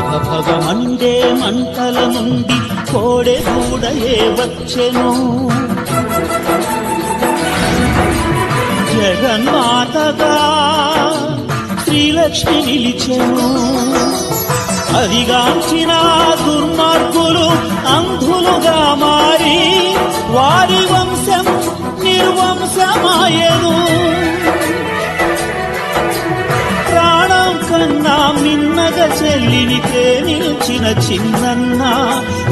భగమండే మంటల నుండి కోడె కూడయే వచ్చెను. జగన్మాతగా శ్రీలక్ష్మి నిలిచెను. అదిగాంచిన దుర్మార్గులు అంధులుగా మారి వారి వంశం నిర్వంశమాయెను. ప్రాణం కన్నా మిన్నగా చెల్లిని ప్రేమించిన చిన్నన్న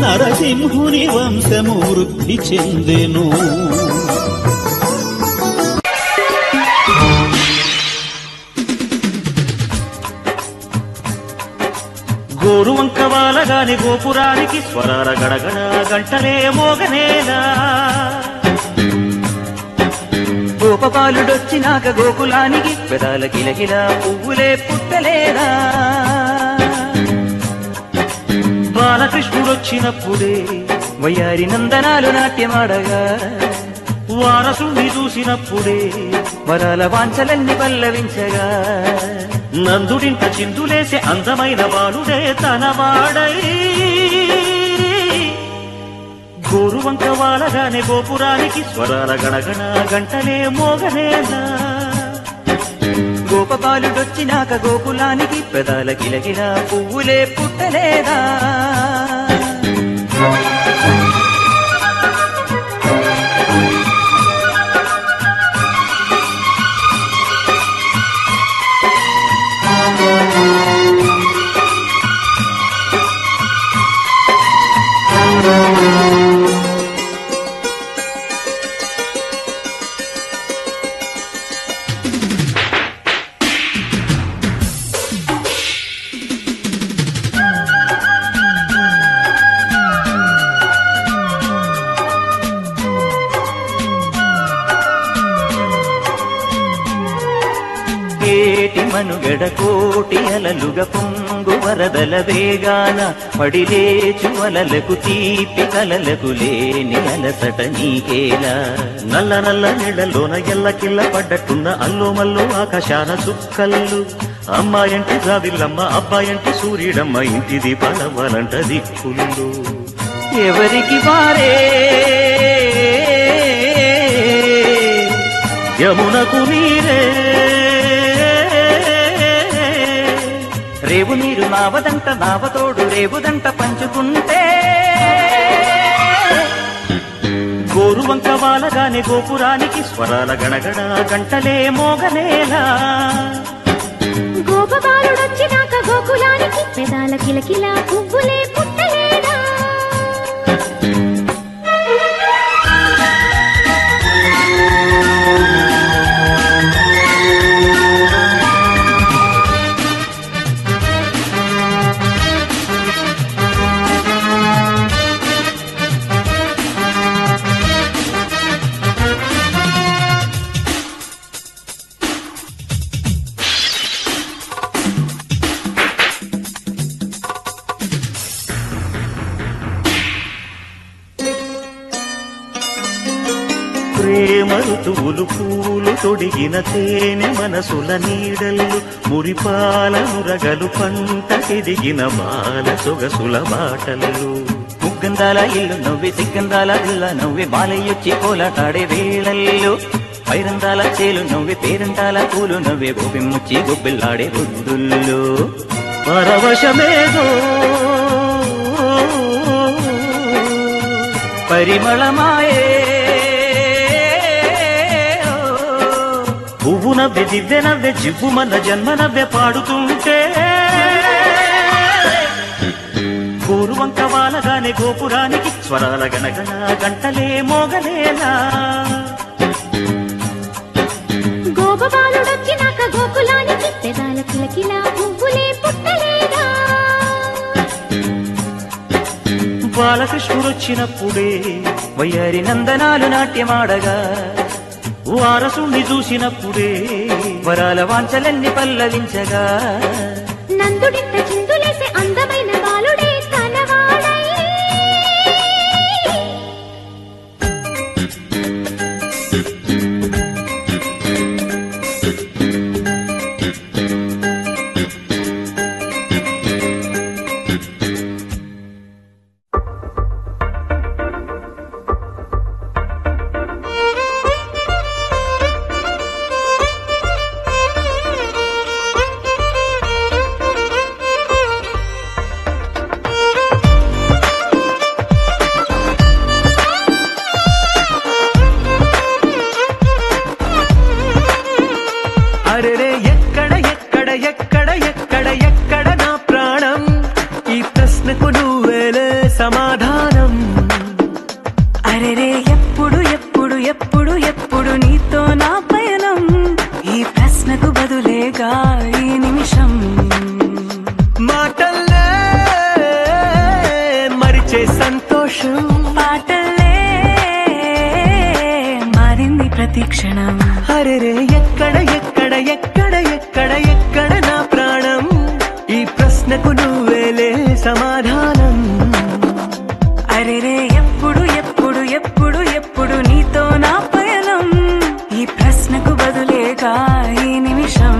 నరసింహుని వంశము వృద్ధి చెందెను. గోరువంక వాలగాని గోపురానికి స్వరాల గడగడ గంటలే మోగనేలా. గోపబాలుడొచ్చినాక గోకులానికి పెదాల కిలకిల పువ్వులే పుట్టలేదా. బాలకృష్ణుడొచ్చినప్పుడే వయ్యారి నందనాలు నాట్యమాడగా, వారసుని చూసినప్పుడే వరాల వాంఛలన్నీ పల్లవించగా, నందుడింట చిందులేసే అందమైన బాలుడే తనవాడై గోరువంక వాలగానే గోపురానికి స్వరాల గణగణ గంటలే మోగనేలా. గోపబాలుడొచ్చినాక గోకులానికి పెదాల కిలకిల పువ్వులే పుట్టలేదా. మనుగడ కోటి అలలుగ పొంగు వరదల వేగాన పడిలేచు అలలకు తీపి కలలకు లేని అలసట నీకేలా. నల్ల నల్ల నీళ్లలోన ఎల్లకిల్ల పడ్డట్టున్న అల్లో మల్లో ఆకాశాన చుక్కల్లు. అమ్మాయంటి జావిల్లమ్మ అబ్బాయంటి సూర్యుడమ్మ ఇంటి దీపాలవ్వాలంట దిక్కులు. ఎవరికి వారే యమునకు నీరే, రేవు నీరు నావదంట నావతోడు రేవుదంట పంచుకుంటే. గోరువంక వాలగానే గోపురానికి స్వరాల గణగణ గంటలే మోగనేలా. గోపబాలుడొచ్చినాక గోకులానికి పెదాల కిలకిల పువ్వులే పుట్టలేదా. ప్రేమ ఋతువులు పూలు తొడిగిన తేనె మనసుల నీడల్లు, మురిపాల మురగలు పంట ఎదిగిన బాల సొగసుల బాటలు. ముగ్గందాల ఇల్లు నవ్వి సిగ్గందాల ఇళ్ళ నవ్వి బాలయ్యొచ్చి కోలాటాడే వేళల్లో, పైరందాల చేలు నవ్వి పేరంటాల పూలు నవ్వే గోపిమ్ముచ్చి గొబ్బిల్లాడే బుద్ధుల్లో. పరవశమేదో పరిమళమాయే, పువ్వు నవ్వె దివ్య నవ్వె జివ్వు మన జన్మ నవ్వె పాడుతుంటే. గోరువంక వాలగానే గోపురానికి స్వరాల గణగణ గంటలే మోగలేలా. గోపబాలుడొచ్చినాక గోకులానికి పెదాల కిలకిల పువ్వులే పుట్టలేదా. బాలకృష్ణుడొచ్చినప్పుడే వయ్యారి నందనాలు నాట్యమాడగా, వారసుని చూసినప్పుడే వరాల వాంఛలన్నీ పల్లవించగా, నందుడింత చిందులేసే అందమైన బాలుడే తనవాడై ఎక్కడ నా ప్రాణం ఈ ప్రశ్నకు నువ్వేలే సమాధానం అరెరే ఎప్పుడు ఎప్పుడు ఎప్పుడు ఎప్పుడు నీతో నా పయనం ఈ ప్రశ్నకు బదులేగా ఈ నిమిషం మాటల్లే మరిచే సంతోషం పాటలే మారింది ప్రతి క్షణం అరెరే ఎక్కడ ఎక్కడ ఎక్కడ ఎక్కడ ఎక్కడ నా ప్రాణం ఈ ప్రశ్నకు నువ్వేలే సమాధానం అరెరే ఎప్పుడు ఎప్పుడు ఎప్పుడు ఎప్పుడు నీతో నా పయనం ఈ ప్రశ్నకు బదులేగా ఈ నిమిషం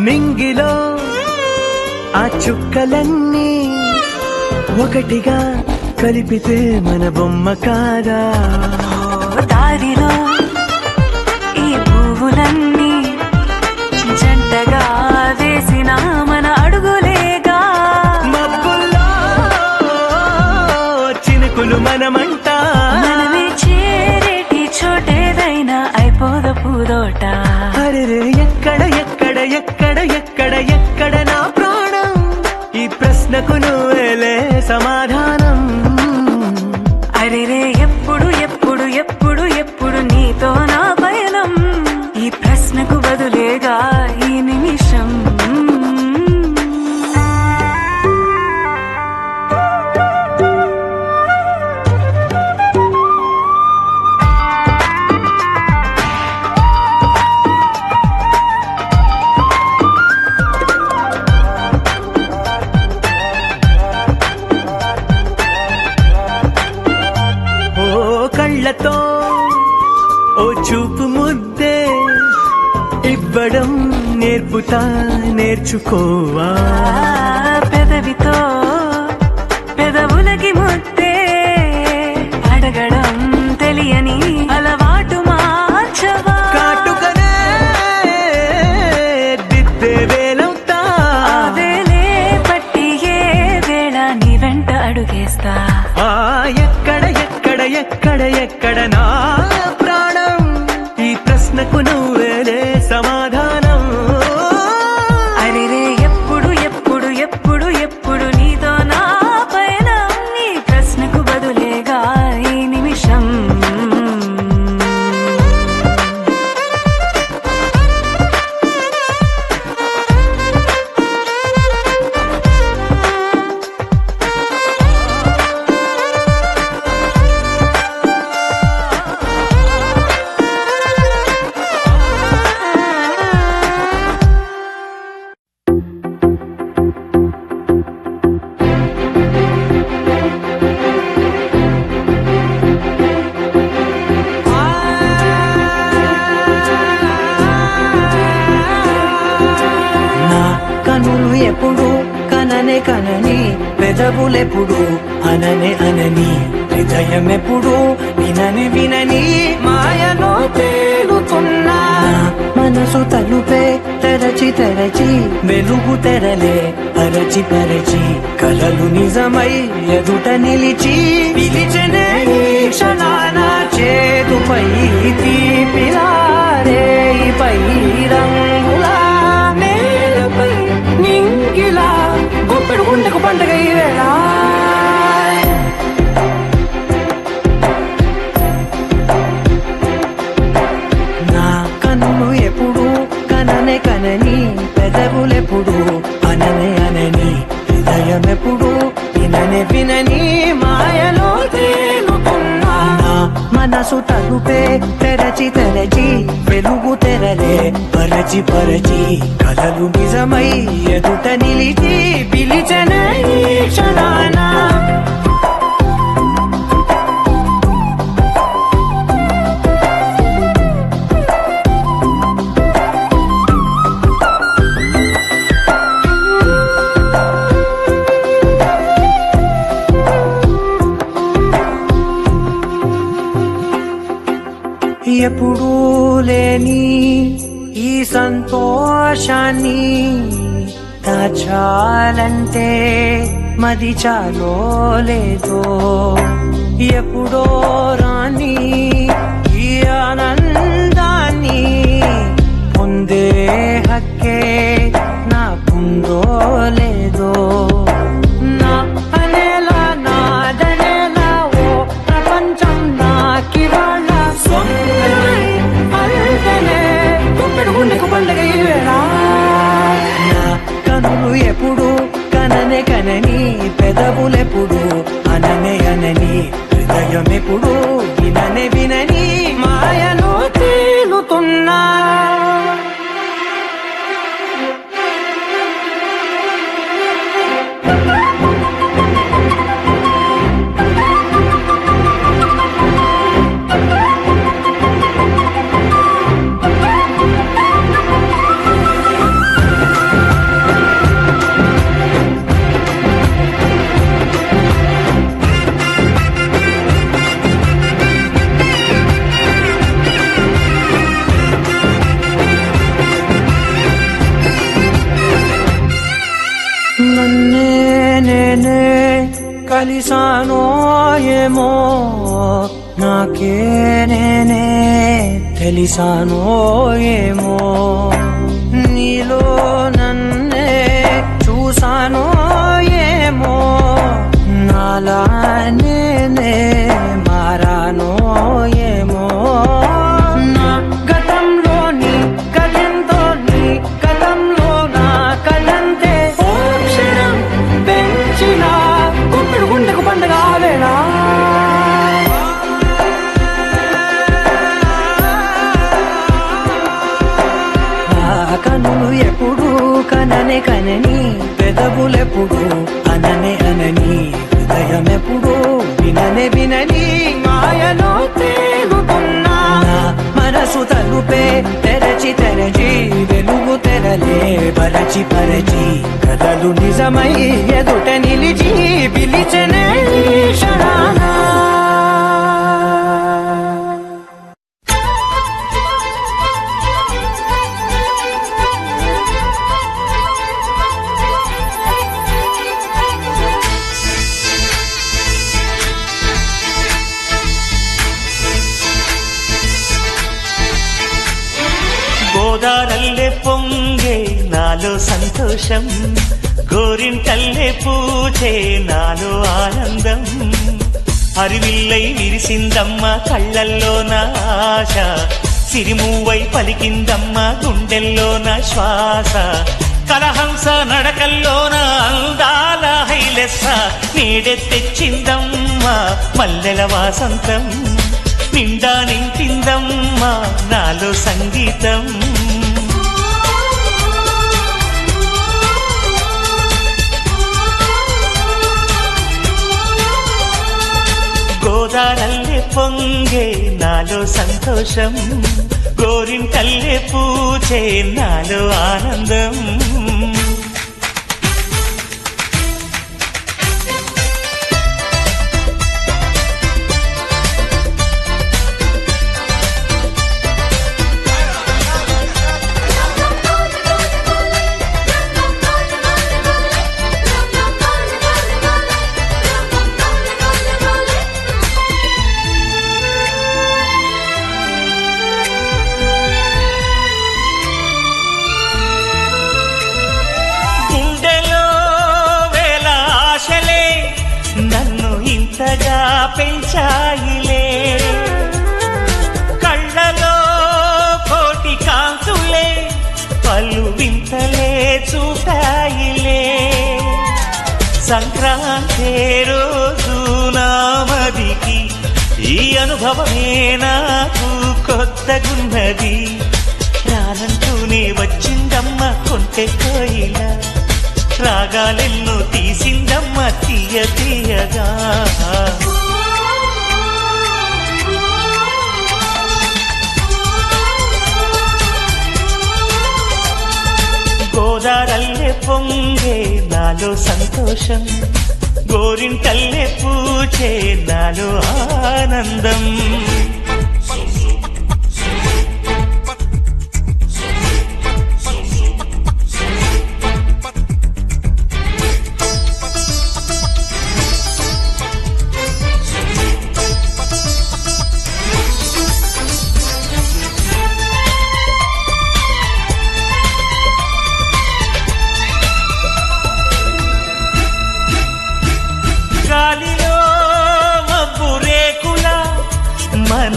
నింగిలో ఆ చుక్కలన్నీ ఒకటిగా కలిపితే మన బొమ్మ కాదా దారిలో ఈ పువ్వులన్నీ జంటగా వేసిన మన అడుగులేగా మబ్బుల్లో చినుకులు మనమంట మనమే చేరేటి చోటేదైనా అయిపోద పూదోట అరెరే ఎక్కడ ఎక్కడ ఎక్కడ ఎక్కడ ఎక్కడ నా ప్రాణం ఈ ప్రశ్నకు నువ్వేలే సమాధానం అరెరే ఎప్పుడు ఎప్పుడు ఎప్పుడు ఎప్పుడు నీతో నా పయనం ఈ ప్రశ్నకు బదులేగా ఈ నిమిషం కళ్ళతో ఓ చూపు ముద్దే ఇవ్వడం నేర్పుతా నేర్చుకోవా పెదవితో పెదవులకి ముద్దే అడగడం తెలియని అలవాటు మార్చవా కాటుకనే దిద్దే వేలవుతా వేలే పట్టి ఏ వేళ నీ వెంట అడుగేస్తా ఎక్కడ ఎక్కడ ఎక్కడ ఎక్కడ నా ప్రాణం ఈ ప్రశ్నకు నువ్వేలే సమాధానం అరెరే ఎప్పుడు ఎప్పుడు ఎప్పుడు ఎప్పుడు నీతో నా పయనం ఈ ప్రశ్నకు బదులేగా ఈ నిమిషం కనులు ఎప్పుడు కననే కనని పెదవులెప్పుడు అననే అనని హృదయం ఎప్పుడు వినని వినని మాయలో తేలుతున్నా మనసు తలుపే తెరచి తెరచి వెలుగు తెరలే పరచి పరచి కలలు నిజమై ఎదుట నిలిచి పిలిచనే ఈ క్షణాన చేతుపై తీపిలారే పై రంగులా నేలపై నింగిలా గొప్పెడు గుండెకు పండగ ఈ వేళ నా కన్ను ఎప్పుడు కననే కనని పెదవులెప్పుడు అననే అనని హృదయం ఎప్పుడు విననే వినని మాయలో తేలుతున్నా మనసు తలుపే తెరచి తెరచి వెలుగు తెరలే పరచి పరచి కలలు నిజమై ఎదుట నిలిచి పిలిచన ఈ క్షణాన ఎప్పుడూ లేని ఈ సంతోషాన్ని దాచాలంటే మది చాలో లేదో ఎప్పుడో రాని ఈ ఆనందాన్ని పొందే హక్కే నాకుందో లేదో నా అనేలా నాదనేలా ఓ ప్రపంచం నాకివాళ్ళ సొంతమై అంటనే గుప్పెడు గుండెకు పండగ ఈ వేళ నా కనులు ఎప్పుడు కననే కనని పెదవులెప్పుడు అననే అనని హృదయం ఎప్పుడు విననే వినని మాయలో తేలుతున్నా నన్నే నేనే కలిసానో ఏమో నాకే నేనే తెలిసానో ఏమో నీలో నన్నే చూసానో ఏమో నాలా నేనే మారానో ఏమో నా గతంలోని గతంతో నీ గతంలో నా కదంతే అక్షరం పెంచిన గుప్పెడు గుండెకు పండగ వేళ కనులు ఎప్పుడు కననే కనని పెదవులెప్పుడు అననే అనని హృదయం ఎప్పుడు విననే వినని మాయలో తేలుతున్నా మనసు తలుపే తెరచి తెరచి వెలుగు తెరలే పరచి పరచి కథలు నిజమై ఎదుట నిలిచి పిలిచనే క్షణానా గోదారల్లే పొంగే నాలో సంతోషం గోరింటల్లే పూచే నాలో ఆనందం అరివిల్లై విరిసిందమ్మ కళ్ళల్లో నా ఆశ సిరిమూవై పలికిందమ్మ గుండెల్లో నా శ్వాస కలహంస నడకల్లోన అందాల హైలెస్స నీడే తెచ్చిందమ్మ మల్లెల వాసంతం నిండా నింపిందమ్మా నాలో సంగీతం గోదారల్లే పొంగే నాలో సంతోషం గోరింటల్లే పూచే నాలో ఆనందం పెంచాయిలే కళ్ళలో కోటి కాంతులే పలు వింతలే చూపాయిలే సంక్రాంతి రోజు నామదికి ఈ అనుభవమే నాకు కొత్తగున్నది రానంటూనే వచ్చిందమ్మ కొంటె కోయిల రాగాలెన్నో తీసిందమ్మ తీయ తీయగా గోదారల్లే పొంగే నాలో సంతోషం గోరింటల్లే పూచే నాలో ఆనందం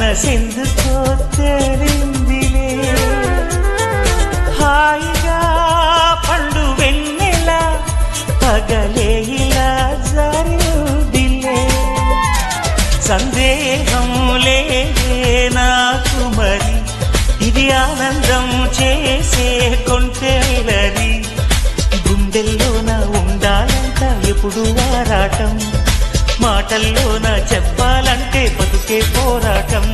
మనసెందుకో తేలిందిలే హాయిగా పండు వెన్నెల పగలే ఇలా జారుదిలే సందేహం లేదే నాకు మరి ఇది ఆనందం చేసే కొంటెలరి గుండెల్లోన ఉండాలంట ఎప్పుడు ఆరాటం మాటల్లోన చెప్పాలంటే బతుకే పోరాటం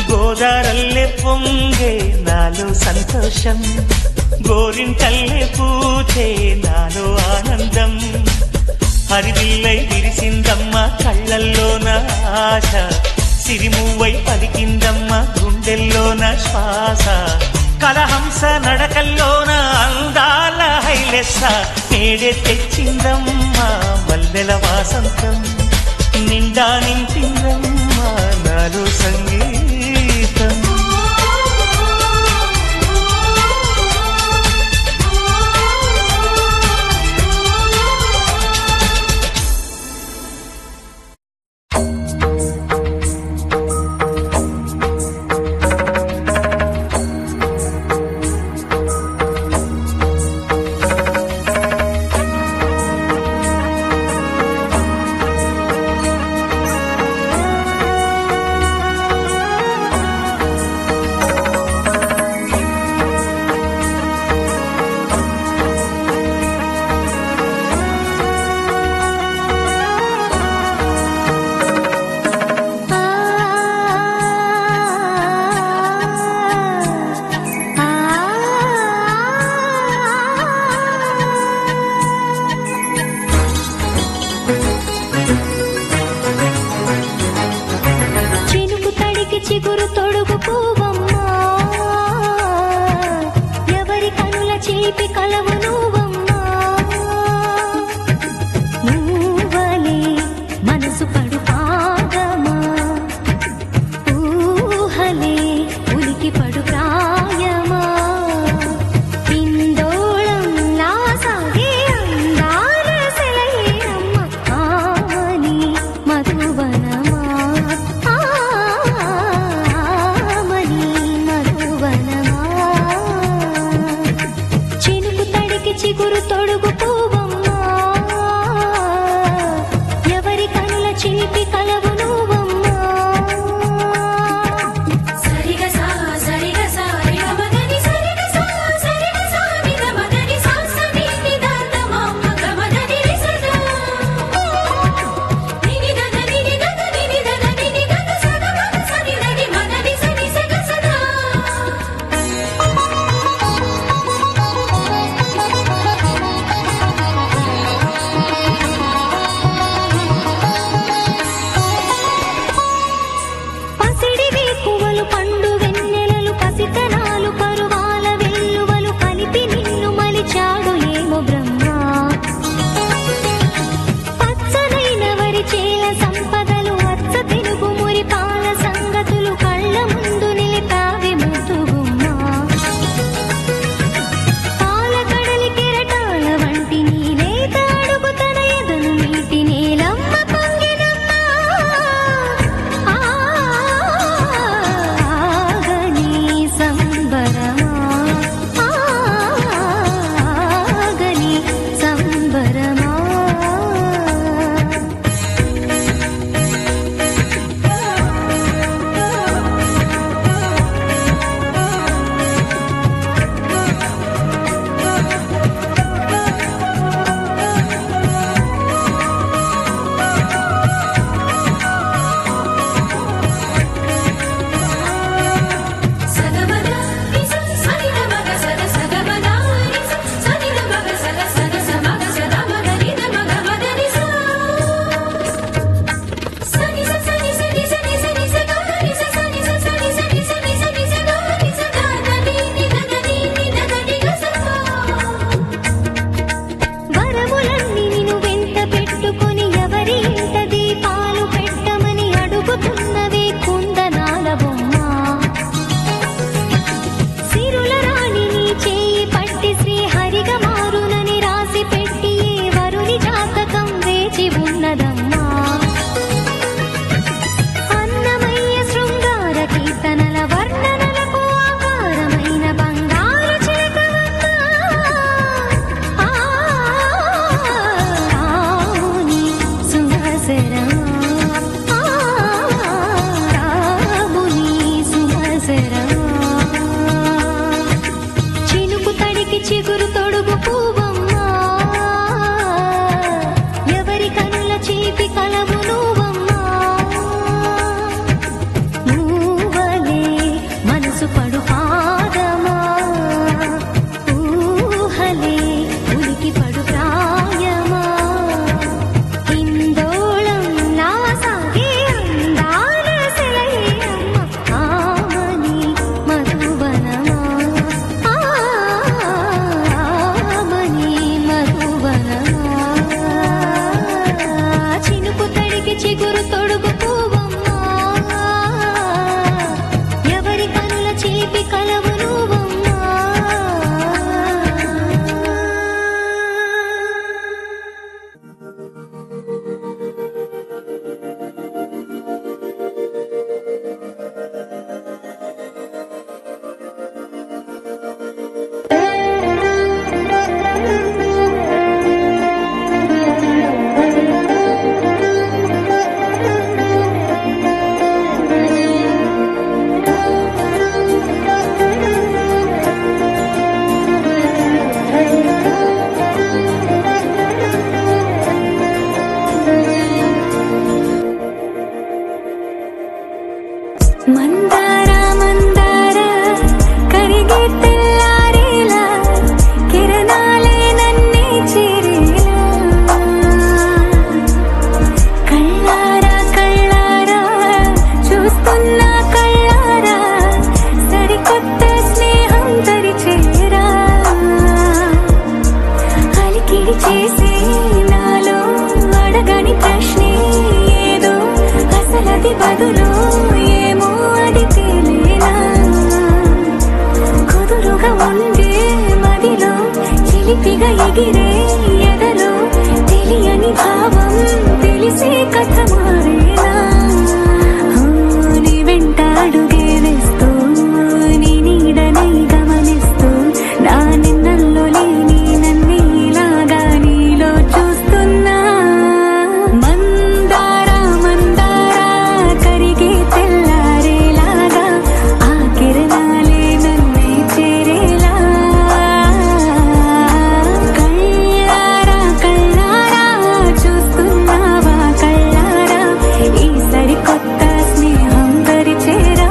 గోదారల్లే పొంగే నాలో సంతోషం గోరింటల్లే పూచే నాలో ఆనందం హరివిల్లై విరిసిందమ్మ కళ్ళల్లోన ఆశ సిరిమువ్వై పలికిందమ్మ గుండెల్లోన శ్వాస కలహంస నడకల్లోన అందాల హైలెస్స నేడే తెచ్చిందమ్మ మల్లెల వాసంతం నిండా నింపిందమ్మ నాలో సంగీతం బదులు ఏమో అది తేలేనా కుదురుగా ఉండే మదిలో చిలిపిగా ఎగిరే ఎదలో తెలియని భావం తెలిసే కథ మారేనా నీ వెంట అడుగే వేస్తూ నీ నీడనై గమనిస్తూ నా నిన్నల్లో లేని నన్ను ఇలాగా నీలో చూస్తున్నా మందారా మందారా కరిగే తెల్లారేలాగా ఆ కిరణాలే నన్నే చేరేలా కళ్ళారా కళ్ళారా చూస్తున్నావా కళ్ళారా ఈ సరికొత్త స్నేహం దరిచేరా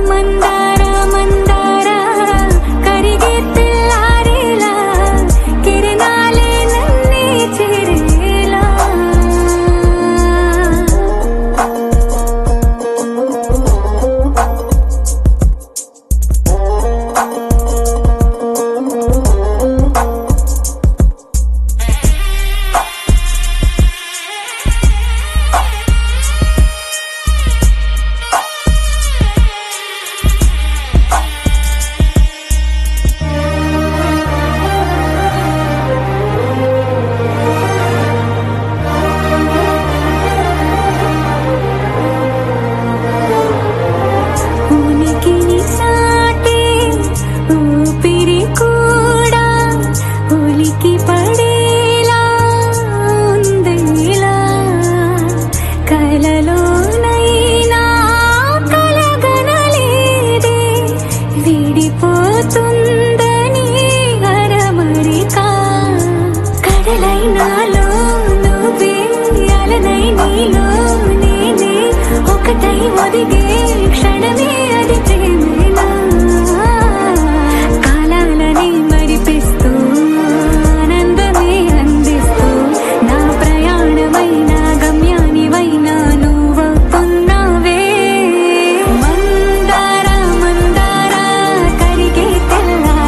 మందారా మందారా కరిగే తెల్లారేలా కిరణాలే నన్నే చేరేలా ఉనికిని సాటే ఊపిరి కూడా ఉలికి పడేలా ఉందేలా కలలోనైనా కలగనలేదే విడిపోతుందని అరమరిక కడలైనాలో నువ్వే అలనై నీలో నేనే ఒకటై ఒదిగే క్షణమే అది ప్రేమేనా కాలాలని మరిపిస్తూ ఆనందమే అందిస్తూ నా ప్రయాణమైన గమ్యానివైనా నువ్వవుతున్నావే మందారా మందారా కరిగే తెల్లారేలా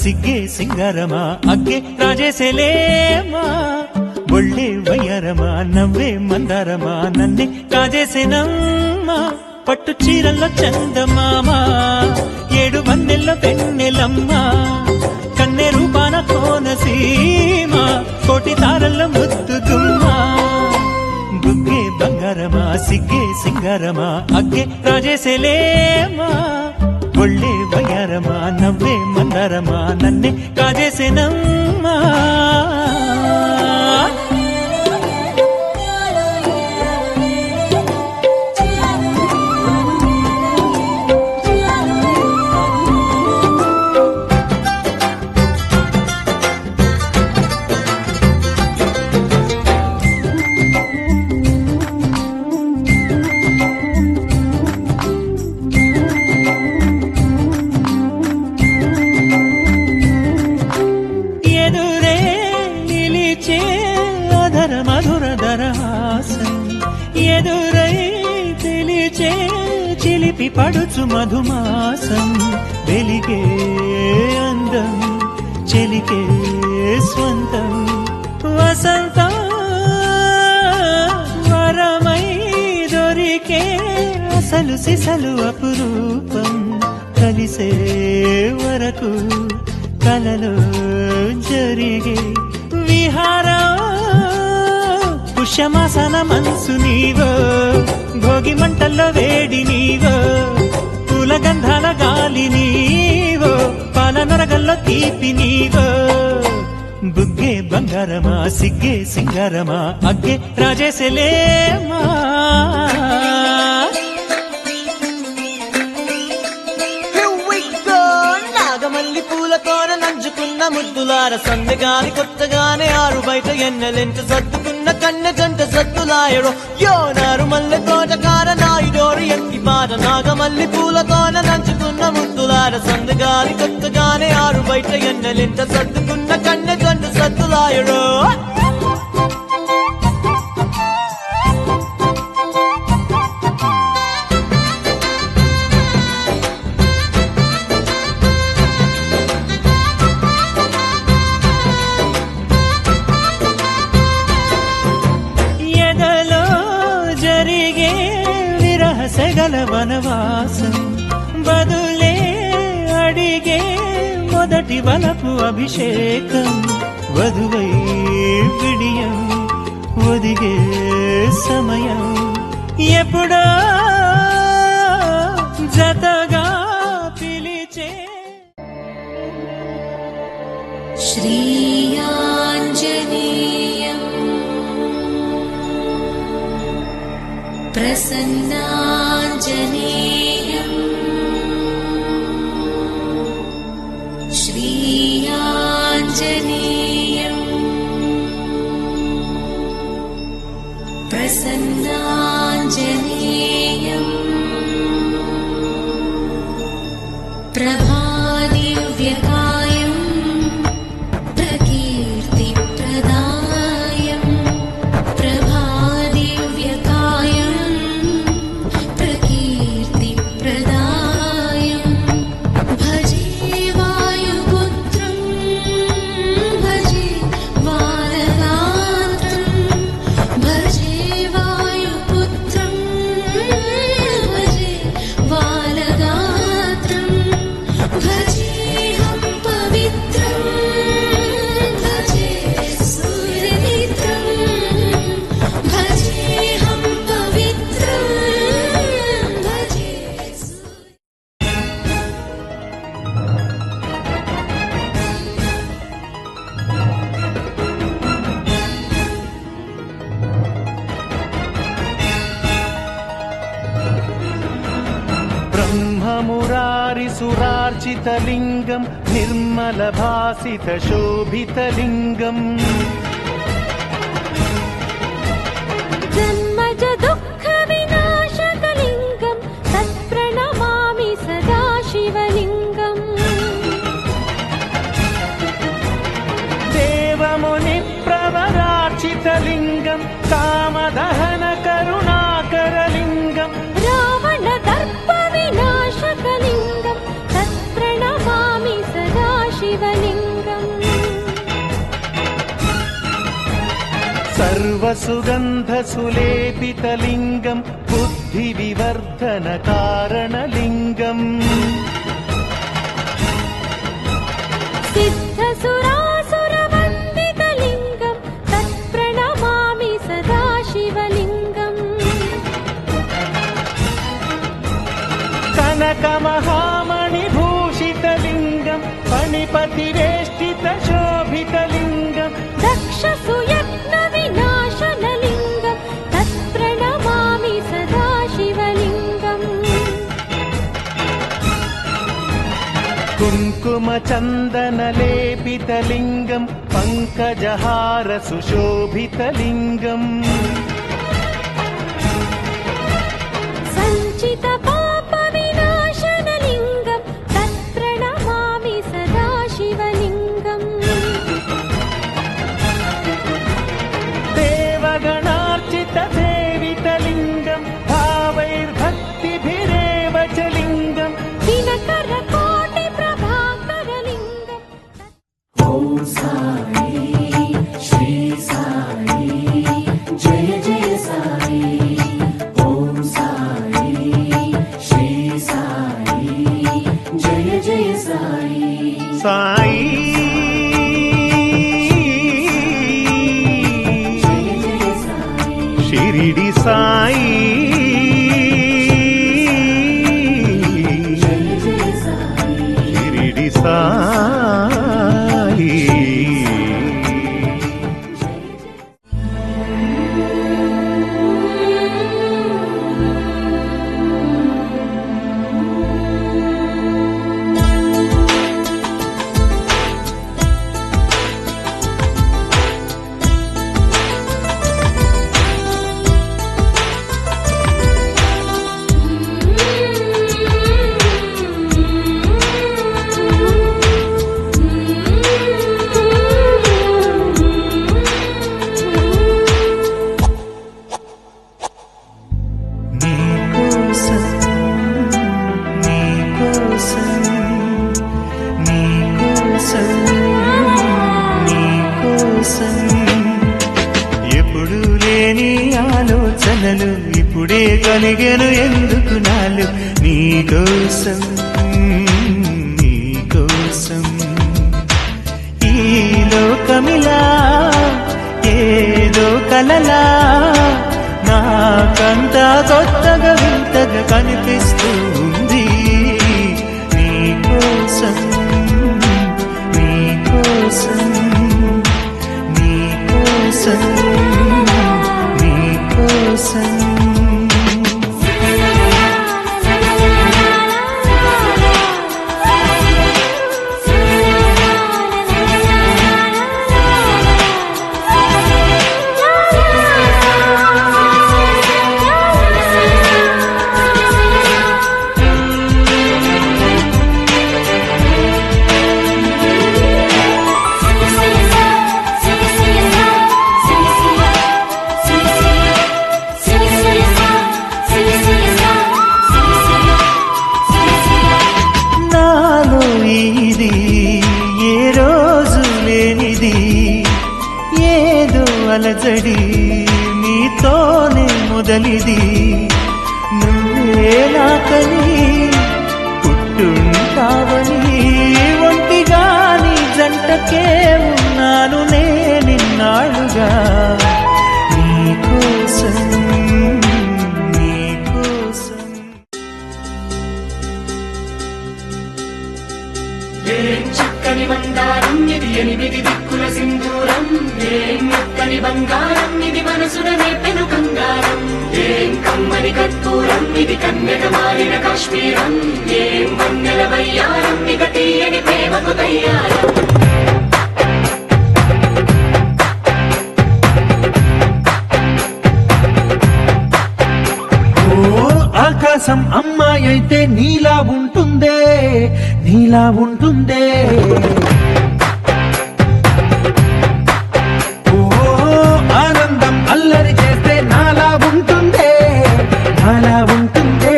సిగ్గే సింగారమా అగ్గే రాజేసేలేమా ఒళ్ళే వయ్యారమా నవ్వే మందారమా నన్నే కాజేసేనమ్మా పట్టు చీరల్లో చందమామా 7 వన్నెల్లో వెన్నెలమ్మా కన్నె రూపాన కోనసీమ కోటి తారల్లో ముద్దుదుమ్మా బుగ్గే బంగారమా సిగ్గే సింగారమా అగ్గే రాజేసేలేమా ఒళ్ళే వయ్యారమా నవ్వే మందారమా నన్నే కాజేసేనమ్మా ఎదురై తెలిచే చిలిపి పడుచు మధుమాసం వెలిగే అందం చెలికే స్వంతం వసంతం వరమై దొరికే అసలు సిసలు అపురూపం కలిసే వరకు కలలో జరిగే విహారం పుష్యమాసన మనసు నీవో భోగి మంటల్లో వేడి నీవో పూల గంధాల గాలి నీవో పాల నరగల్లో తీపి నీవో బుగ్గే బంగారమా సిగ్గే సింగారమా అగ్గే రాజేసేలేమా నాగమల్లి పూలతోన నంచుకున్న ముద్దులార సందగాని కొత్తగానే ఆరు బయట ఎన్నెలెంట సర్దుకున్న కన్నె జంట సద్దులాయడో యోనారు మల్లె తోటకార నాయుడోరు ఎత్తి పాట నాగమల్లి పూలతోన నంచుకున్న ముద్దులార సందగాని కొత్తగానే ఆరు బయట ఎన్నెలెంట సర్దుకున్న కన్నె జంట సద్దులాయడో సెగల వనవాసం బదులే అడిగే మొదటి వలపు అభిషేకం వధువై విడియం ఒదిగే సమయం ఎప్పుడో జతగా పిలిచే శ్రీయాంజనేయం ప్రసన్నాంజనేయం శ్రీయాంజనేయం ప్రసన్నాంజనేయం ప్రభాదివ్యకాయం ప్రకీర్తిప్రదాయం ప్రభాదివ్యకాయం ప్రకీర్తిప్రదాయం భజే వాయుపుత్రం భజే వారగాత్రం భజే వాయుపుత్రం భజే వారగాత్రం భజేహం పవిత్రం భజే సూర్యమిత్రం భజేహం పవిత్రం భజే బ్రహ్మమురారిసురార్చితలింగం నిర్మలభాసితశోభితలింగం జన్మజ దుఃఖ వినాశకలింగం తత్ప్రణమామి సదా శివలింగం దేవముని ప్రవరార్చితలింగం కామదహన కరుణాకరలింగం రావణ దర్ప వినాశకలింగం తత్ప్రణమామి సదా శివ సర్వసుగంధసులేపితలింగం బుద్ధివివర్ధనకారణలింగం सिद्धसुरासुरवन्दितलिङ्गं तत्प्रणमामि सदा शिवलिङ्गम् कनकमहामणिभूषितलिङ्गं फणिपतिवेष्टितशोभितलिङ्गं दक्षसुयत्नविनाशनलिङ्गं तत्प्रणमामि सदा शिवलिङ्गम् कुङ्कुमचन्दनलेपितलिङ्गं पङ्कजहारसुशोभितलिङ्गम् सञ्चितपापविनाशनलिङ्गं तत्प्रणमामि सदा शिवलिङ्गम् देवगणार्चितसेवितलिङ्गं भावैर्भक्तिभिरेव च लिङ्गं दिनकरकोटिप्रभाकरलिङ्गम् సాయి షిరిడి సాయి షిరిడి సాయి ఎప్పుడు లేని ఆలోచనలు ఇప్పుడే కలిగెను ఎందుకు నాలు నీకోసం నీకోసం ఈ లోకమిలా ఏదో కలలా నాకంతా కొత్తగా వింతగా కనిపిస్తూ ఉంది నీకోసం నీకోసం నీకోసం నీకోసం నాలో ఇది ఏ రోజు లేనిది ఏదో అలజడి నీతోనే మొదలిది నువ్వే నాకని పుట్టుంటావని ఒంటిగా నీ జంటకే ఉన్నాను నేనిన్నాళ్ళుగా నీకోసం నీకోసం ఏం చక్కని బంగారం ఇది ఎనిమిది దిక్కుల సింధూరం ఏం మెత్తని బంగారం ఇది మనసున నేపెను కంగారం ఏం కమ్మని కర్పూరం ఇది కన్యక మారిన కాశ్మీరం ఏం వన్నెల వయ్యారం ఇక తీయని ప్రేమకు తయ్యారం ఆకాశం అమ్మాయి అయితే నీలా ఉంటుందే నీలా ఉంటుందే ఓ ఆనందం అల్లరి చేస్తే నాలా ఉంటుందే నాలా ఉంటుందే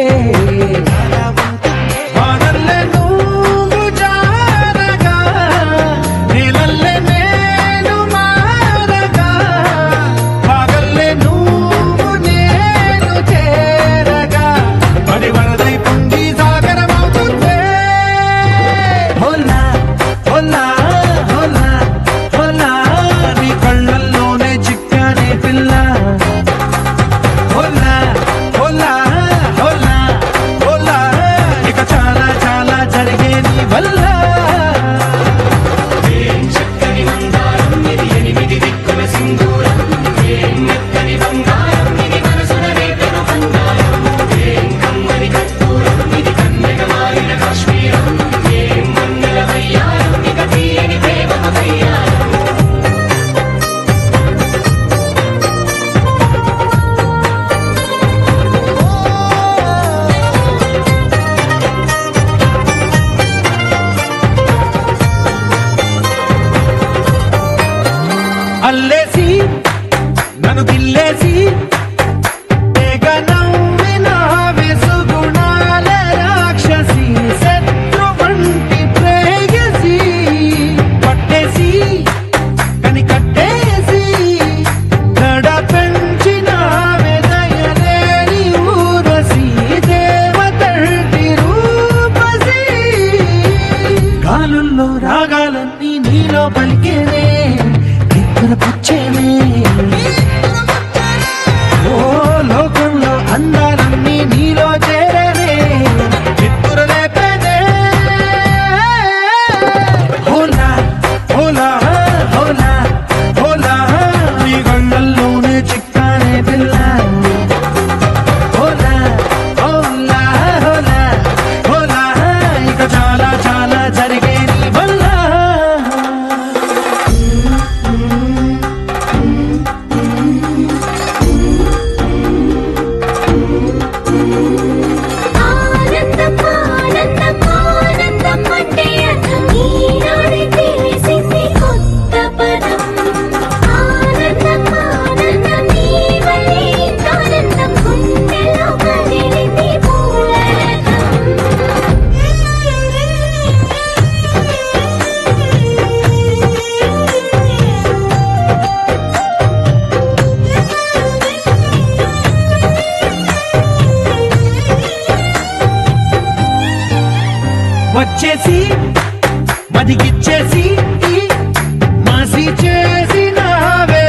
వానల్లే నువ్వు జారగా నీలల్లే నేను మారగా పగల్ పలికేనే నిద్ర పుచ్చేనే ఓ లోకంలో అందాలన్నీ నీలో చేరనే చిత్తుర లేపేనే హోలా హోలా హోలా హోలా నీ గంగల్లోనే చిక్కానే పిల్ల హోలా హోలా హోలా హోలా ఇక చాలా చాలా జరిగే నీ వల్ల ఆనందం ఆనందం ఆనందం అంటే అర్థం ఈనాడే తెలిసింది కొత్త పదం ఆనందం ఆనందం నీ వల్లే ఆనందం గుండెలో కదిలింది పూలరథం వచ్చేసి మదిగిచ్చేసి మాసి చేసిన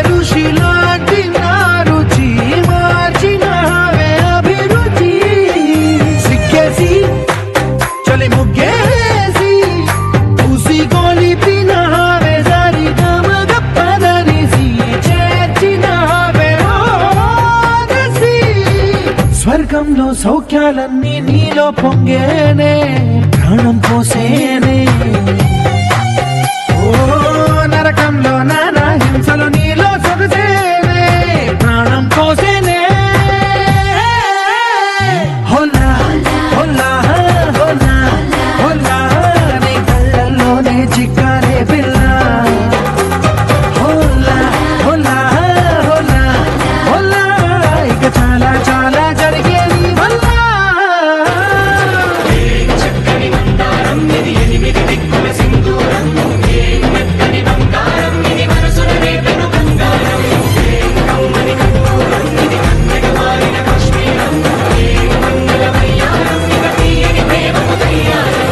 ఋషిలాంటి నా రుచి మార్చినవే అభిరుచి సిక్కేసి చలి ముగ్గేసి ఉసి గోలిపినవే సరి గమగ పదనిసి చేర్చినవే ఓదసి స్వర్గంలో సౌఖ్యాలన్నీ నీలో పొంగేనే ప్రాణం పోసేనే ఓ నరకంలో నానా హింసలు నీలో సొగసేనే ప్రాణం పోసేనే హోలా హోలా హోలా హోలా నీ కళ్ళల్లోనే చిక్కారే పిల్ల హోలా హోలా హోలా హోలా ఇక చాలా చాలా జరిగే నీ వల్ల చక్కని మందారం ఇది ఎనిమిది దిక్కుల సింధూరం ఏం మెత్తని బంగారం ఇది మనసున రేపెను బంగారం ఏం కమ్మని కర్పూరం ఇది కన్నెగ మారిన కాశ్మీరం ఏం మంగళ వయ్యారం ఇక తీయని ప్రేమకు తయ్యారం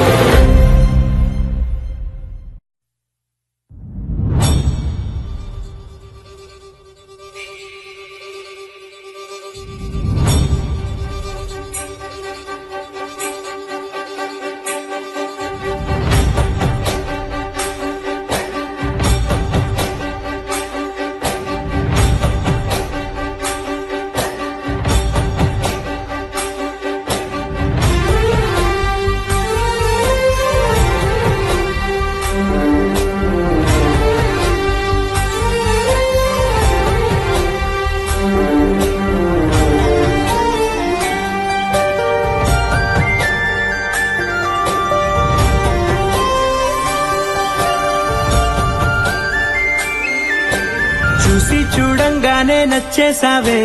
చూసి చూడంగానే నచ్చేసావే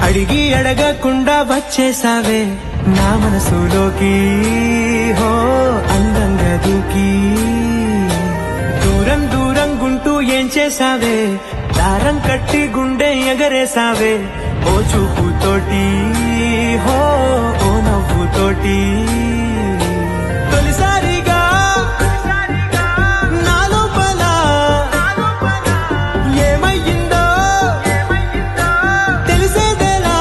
అడిగి అడగకుండా వచ్చేసావే నా మనసులోకి హో అందంగా దూకి దూరం దూరం గుంటూ ఏం చేసావే దారం కట్టి గుండె ఎగరేసావే ఓ చూపుతోటి హో ఓ నవ్వుతోటి తొలిసారిగా నా లోపల ఏమయ్యిందో తెలిసేదేలా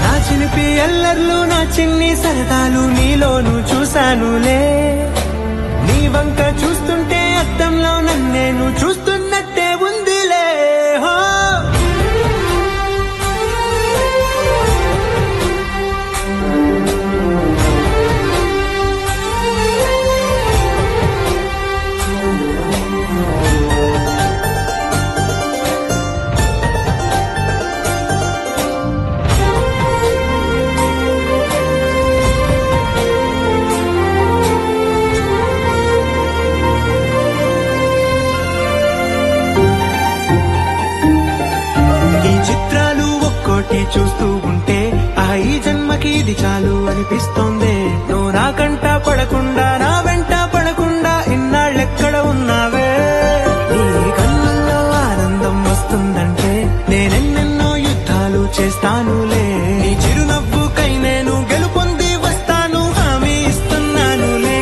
నా చిలిపి ఎల్లర్లు నా చిన్ని సరదాలు నీలోను చూశానులే నీ వంక చూస్తుంటే అద్దంలో నన్నేను చూస్తున్నట్టే ఉందిలే హో చూస్తూ ఉంటే ఈ జన్మకి ఇది చాలు అనిపిస్తోంది నువ్వు నా కంట పడకుండా నా వెంట పడకుండా ఇన్నాళ్ళెక్కడ ఉన్నావే నీ కళ్ళల్లో ఆనందం వస్తుందంటే నేనెన్నెన్నో యుద్ధాలు చేస్తానులే నీ చిరునవ్వుకై నేను గెలుపొంది వస్తాను హామీ ఇస్తున్నానులే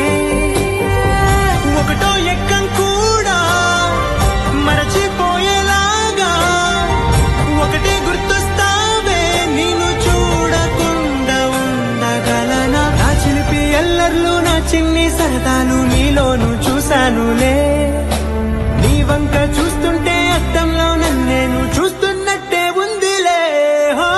ఒకటో ఎక్కంకు చిన్ని సరదాలు నీలోను చూశానులే నీ వంక చూస్తుంటే అద్దంలో నన్నేను చూస్తున్నట్టే ఉందిలే హో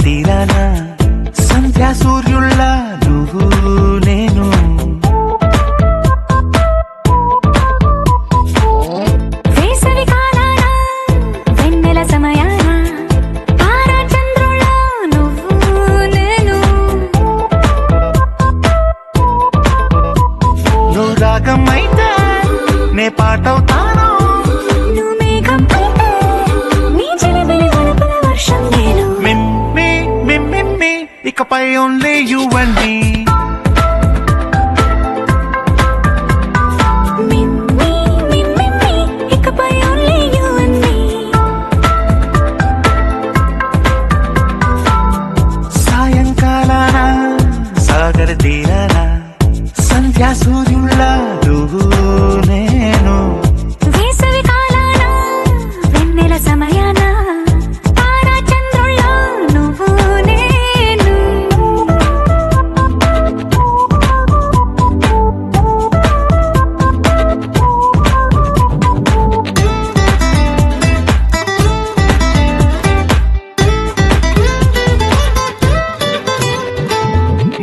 తీరాన సంధ్యా సూర్యుళ్ళ నువ్వు నేను వేసవి కాలాన వెన్నెల సమయాన తారా చంద్రుళ్ళ నువ్వు నేను నువ్వు రాగం అయితే నే పాటవుతాను నువ్వు మేఘం అయితే నీ చిలిబిలి వలపుల వర్షం నేను ఇకపై ఓన్లీ యూ అండ్ మీ ఇకపై ఓన్లీ యూ అండ్ మీ సాయంకాలాన సాగర తీరాన సంధ్యా సూర్యుళ్ళ నువ్వు నేను వేసవి కాలాన వెన్నెల సమయాన తారా చంద్రుళ్ళ నువ్వు నేను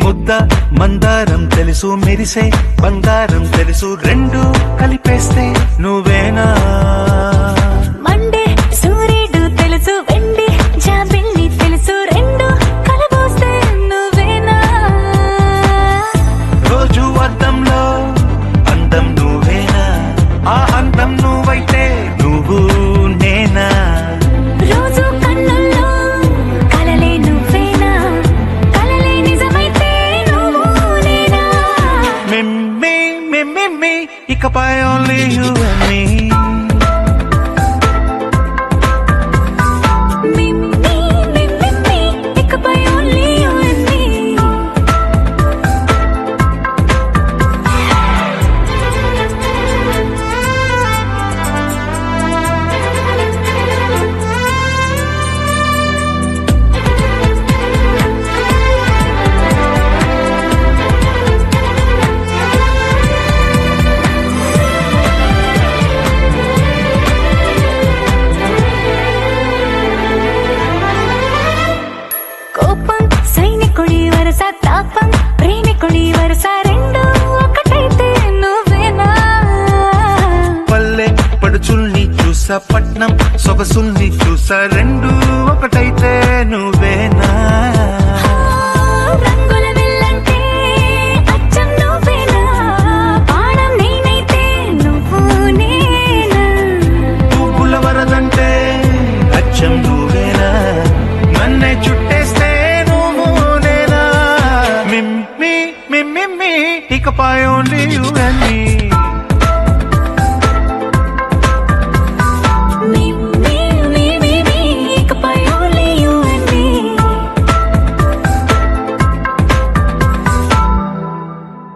ముద్ద మందారం తెలుసు మెరిసే బంగారం తెలుసు రెండు కలిపేస్తే నువ్వేనా మండే సూర్యుడు తెలుసు వెండి జాబిల్లి తెలుసు రెండు కలబోస్తే నువ్వేనా రోజు అద్దంలో అందం నువ్వేనా ఆ అందం నువ్వైతే నువ్వు నేనా రోజు కన్నుల్లో కలలే నువ్వేనా కలలే నిజమైతే నువ్వు నేనా మిమ్మి ఇకపై ఓన్లీ యూ అండ్ మీ ఇకపై ఓన్లీ యూ అండ్ మీ కోపం సైనికుడి వరస తాపం ప్రేమికుడి వరస రెండు ఒకటైతే నువ్వేనా పల్లె పడుచుల్ని చూసా పట్నం సొగసుల్ని చూసా రెండు ఒకటైతే నువ్వేనా రంగుల విల్లంటే అచ్చం నువ్వేనా బాణం నేనైతే నువ్వు నేనా పువ్వుల వరదంటే అచ్చం నువ్వేనా నన్నే చుట్టేస్తే నువ్వు నేనా మిమ్మి ఇకపై ఓన్లీ యూ అండ్ మీ